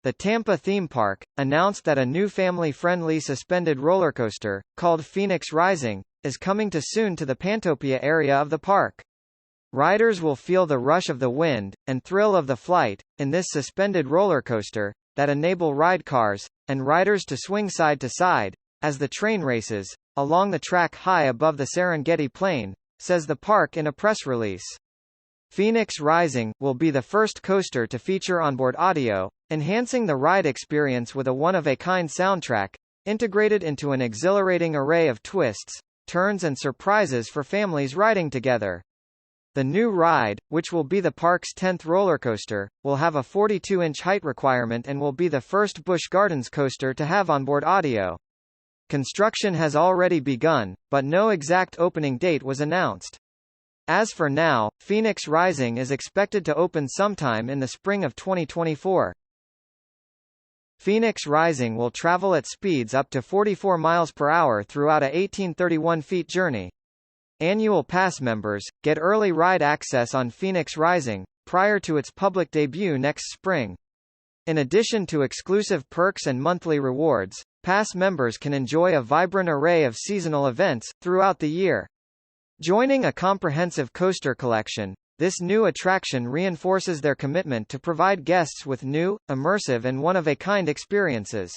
the Tampa theme park, announced that a new family-friendly suspended rollercoaster, called Phoenix Rising, is coming soon to the Pantopia area of the park. Riders will feel the rush of the wind, and thrill of the flight, in this suspended rollercoaster, that enable ride cars, and riders to swing side to side, as the train races, along the track high above the Serengeti Plain, says the park in a press release. Phoenix Rising will be the first coaster to feature onboard audio, enhancing the ride experience with a one-of-a-kind soundtrack, integrated into an exhilarating array of twists, turns and surprises for families riding together. The new ride, which will be the park's 10th rollercoaster, will have a 42-inch height requirement and will be the first Busch Gardens coaster to have onboard audio. Construction has already begun, but no exact opening date was announced. As for now, Phoenix Rising is expected to open sometime in the spring of 2024. Phoenix Rising will travel at speeds up to 44 miles per hour throughout a 1831-feet journey. Annual pass members get early ride access on Phoenix Rising, prior to its public debut next spring. In addition to exclusive perks and monthly rewards, pass members can enjoy a vibrant array of seasonal events throughout the year. Joining a comprehensive coaster collection, this new attraction reinforces their commitment to provide guests with new, immersive and one-of-a-kind experiences.